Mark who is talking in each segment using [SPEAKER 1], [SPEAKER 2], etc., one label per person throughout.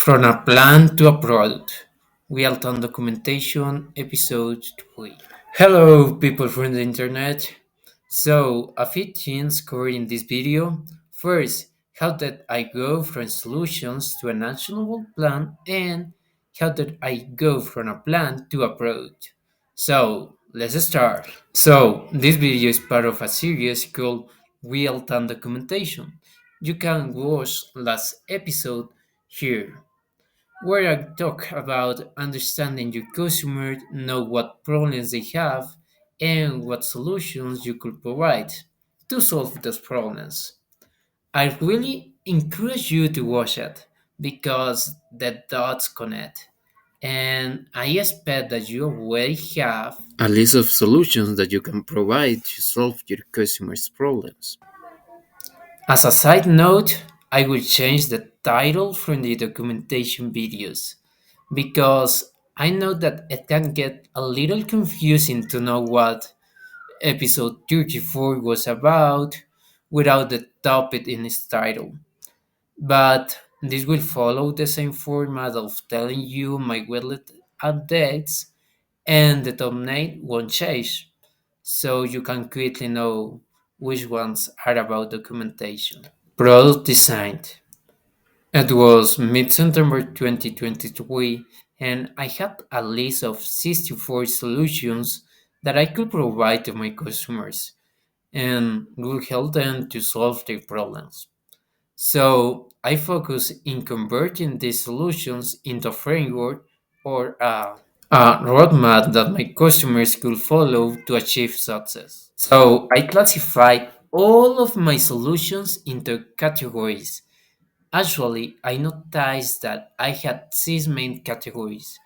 [SPEAKER 1] From a plan to a product. Real-time documentation, episode 3. Hello, people from the internet. So, a few things covered in this video. First, how did I go from solutions to an actionable plan, and how did I go from a plan to a product. So, let's start. So, this video is part of a series called Real-time documentation. You can watch last episode here where I talk about understanding your customer, know what problems they have, and what solutions you could provide to solve those problems. I really encourage you to watch it because the dots connect. And I expect that you already have a list of solutions that you can provide to solve your customers' problems. As a side note, I will change the title from the documentation videos because I know that it can get a little confusing to know what episode 34 was about without the topic in its title. But this will follow the same format of telling you my widget updates, and the thumbnail won't change, so you can quickly know which ones are about documentation. Product design. It was mid-September 2023, and I had a list of 64 solutions that I could provide to my customers and would help them to solve their problems. So I focus in converting these solutions into a framework or a roadmap that my customers could follow to achieve success. So I classified all of my solutions into categories. Actually, I noticed that I had six main categories,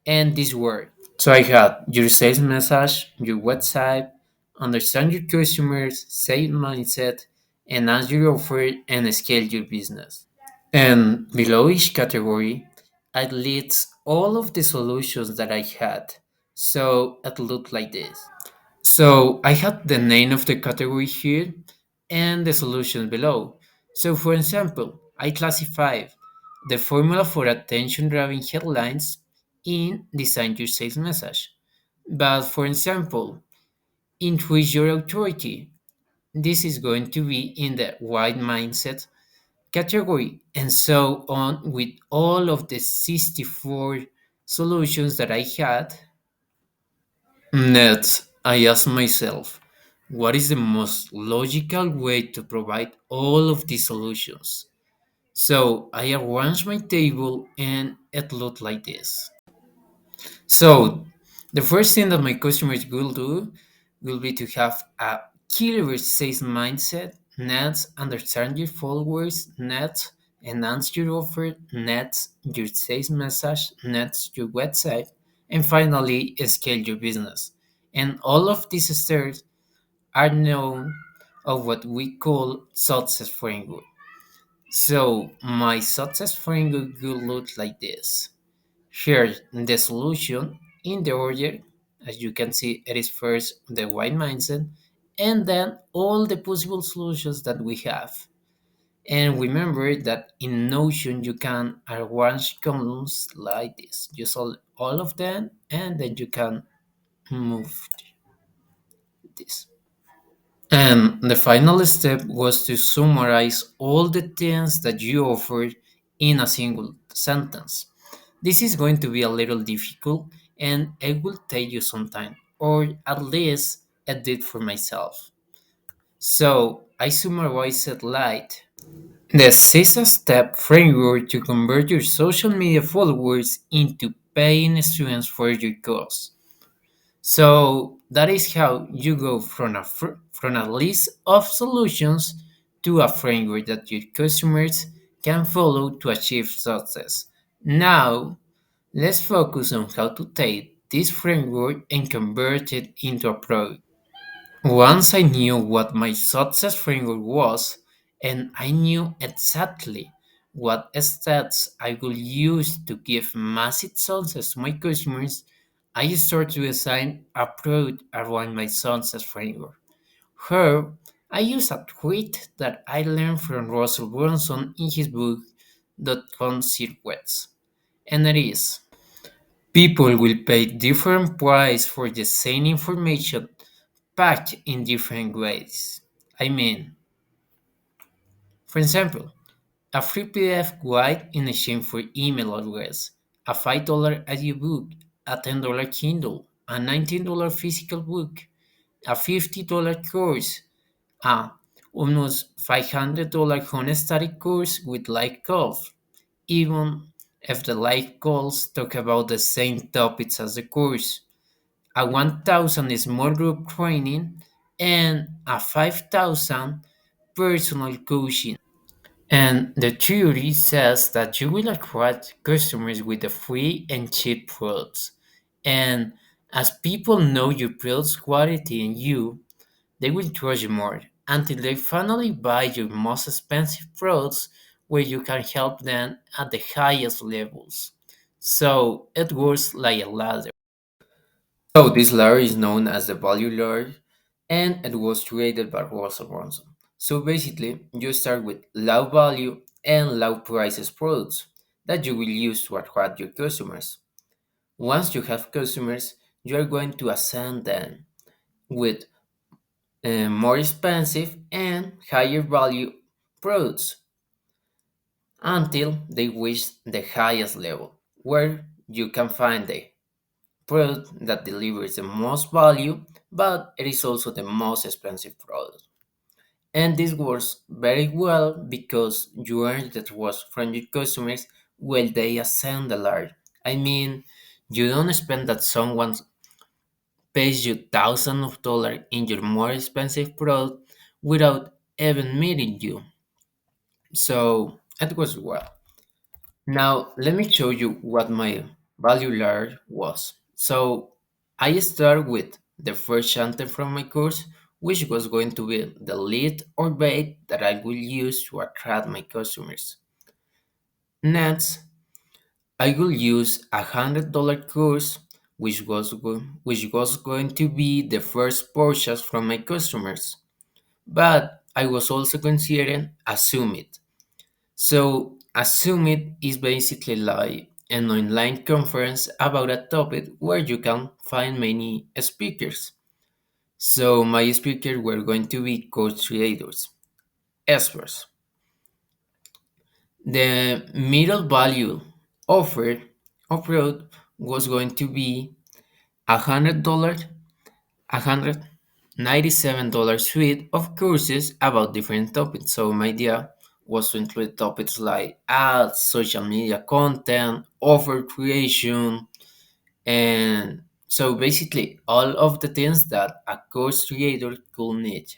[SPEAKER 1] and these were. So I had your sales message, your website, understand your customers, sales mindset, enhance your offer, and scale your business. And below each category, I list all of the solutions that I had. So it looked like this. So I had the name of the category here and the solutions below. So for example, I classified the formula for attention-grabbing headlines in design your sales message. But for example, increase your authority. This is going to be in the right mindset category, and so on with all of the 64 solutions that I had. Next, I asked myself, what is the most logical way to provide all of these solutions? So I arranged my table and it looked like this. So the first thing that my customers will do will be to have a killer sales mindset, next understand your followers, next enhance your offer, next your sales message, next your website, and finally scale your business. And all of these steps are known of what we call success framework. So my success framework will look like this. Here's the solution in the order. As you can see, it is first the white mindset, and then all the possible solutions that we have. And remember that in Notion you can arrange columns like this. Just all of them, and then you can move this. And the final step was to summarize all the things that you offered in a single sentence. This is going to be a little difficult and it will take you some time, or at least I did for myself. So I summarized it like the 6-step framework to convert your social media followers into paying students for your course. So that is how you go from a list of solutions to a framework that your customers can follow to achieve success. Now, let's focus on how to take this framework and convert it into a product. Once I knew what my success framework was, and I knew exactly what steps I would use to give massive success to my customers, I started to design a product around my success framework. Here, I use a tweet that I learned from Russell Brunson in his book irresistible.com circuits. And it is. People will pay different price for the same information packed in different ways. I mean, for example, a free PDF guide in exchange for email address, a $5 audiobook, a $10 Kindle, a $19 physical book, a $50 course, a almost $500 home study course with live calls, even if the live calls talk about the same topics as the course, a 1,000 small group training, and a 5,000 personal coaching. And the theory says that you will attract customers with the free and cheap products. And as people know your product's quality and you, they will trust you more until they finally buy your most expensive products where you can help them at the highest levels. So it works like a ladder. So this ladder is known as the value ladder and it was created by Russell Brunson. So basically, you start with low value and low prices products that you will use to attract your customers. Once you have customers, you are going to ascend them with more expensive and higher value products until they reach the highest level, where you can find the product that delivers the most value, but it is also the most expensive product. And this works very well because you earn the trust from your customers when they ascend the ladder. I mean, you don't expect that someone pays you thousands of dollars in your more expensive product without even meeting you. So it was well. Now let me show you what my value ladder was. So I start with the first chapter from my course, which was going to be the lead or bait that I will use to attract my customers. Next, I will use $100 course, which was going to be the first purchase from my customers. But I was also considering Assume It. So, a summit is basically like an online conference about a topic where you can find many speakers. So, my speakers were going to be course creators, experts. The middle value offered offered was going to be $100, $197 suite of courses about different topics. So my idea was to include topics like ads, social media content, offer creation, and so basically all of the things that a course creator could need.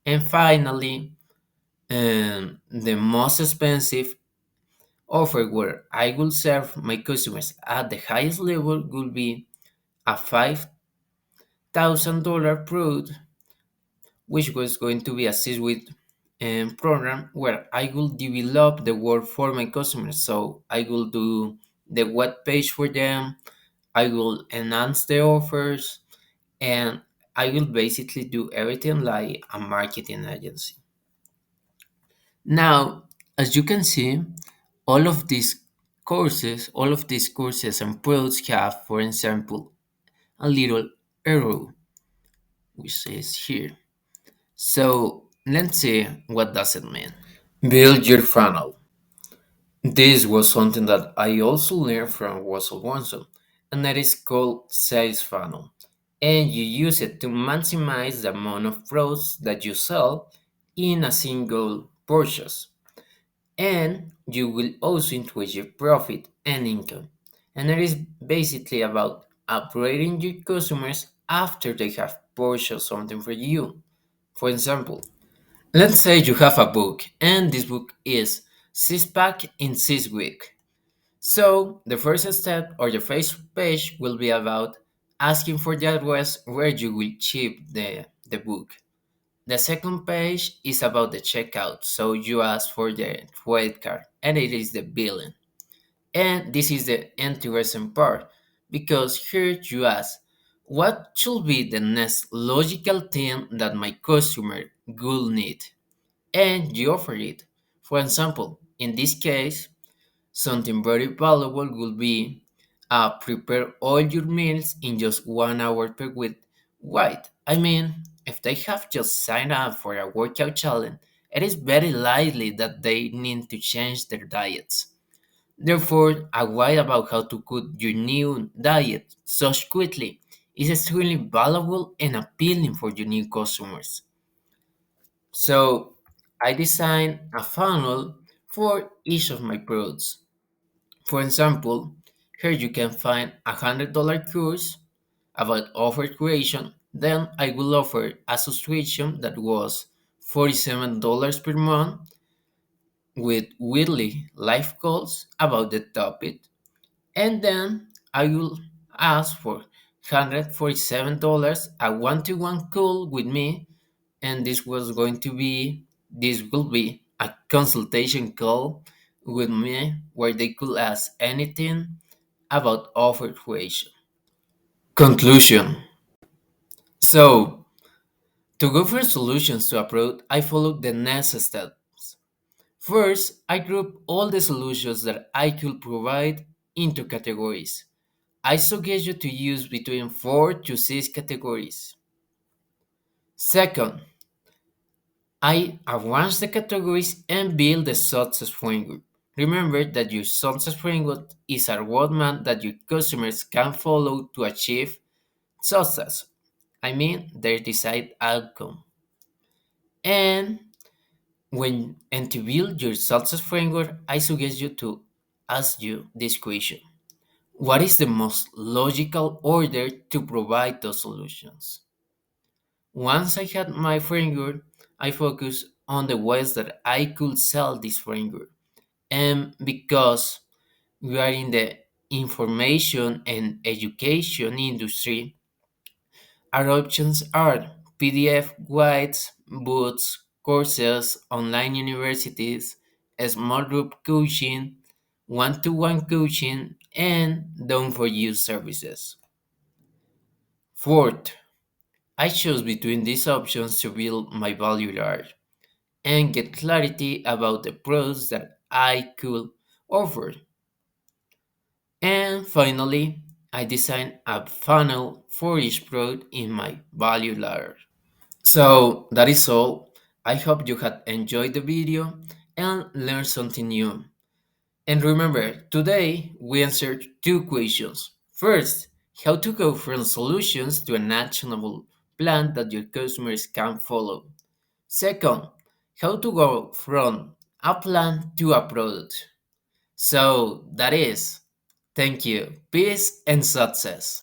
[SPEAKER 1] And finally, the most expensive offer where I will serve my customers at the highest level would be a $5,000 product which was going to be a C-suite program where I will develop the work for my customers. So I will do the web page for them, I will enhance the offers, and I will basically do everything like a marketing agency. Now, as you can see, all of these courses and products have, for example, a little arrow which says here. So let's see what does it mean. Build your funnel. This was something that I also learned from Russell Brunson, and that is called sales funnel. And you use it to maximize the amount of products that you sell in a single purchase. And you will also increase your profit and income. And it is basically about upgrading your customers after they have purchased something for you. For example, let's say you have a book, and this book is Six Pack in 6 weeks. So, the first step or the first page will be about asking for the address where you will ship the book. The second page is about the checkout, so you ask for the credit card, and it is the billing. And this is the interesting part because here you ask, what should be the next logical thing that my customer will need? And you offer it. For example, In this case, something very valuable would be prepare all your meals in just 1 hour per week. Why? I mean, if they have just signed up for a workout challenge, it is very likely that they need to change their diets. Therefore, a guide about how to cook your new diet so quickly is extremely valuable and appealing for your new customers. So, I designed a funnel for each of my products. For example, here you can find a $100 course about offer creation. Then I will offer a subscription that was $47 per month with weekly live calls about the topic. And then I will ask for $147 a one-to-one call with me, and this will be a consultation call with me where they could ask anything about offer creation. Conclusion. So, to go for solutions to a product, I followed the next steps. First, I grouped all the solutions that I could provide into categories. I suggest you to use between 4 to 6 categories. Second, I arrange the categories and build the success framework. Remember that your success framework is a roadmap that your customers can follow to achieve success. I mean, their desired outcome. And to build your success framework, I suggest you to ask you this question. What is the most logical order to provide those solutions? Once I had my framework, I focused on the ways that I could sell this framework. And because we are in the information and education industry, our options are PDF guides, books, courses, online universities, small group coaching, one to one coaching, and done for you services. Fourth, I chose between these options to build my value ladder and get clarity about the products that I could offer. And finally, I designed a funnel for each product in my value ladder. So that is all. I hope you had enjoyed the video and learned something new. And remember, today we answered two questions. First, how to go from solutions to an actionable plan that your customers can follow. Second, how to go from a plan to a product. So that is, thank you, peace and success.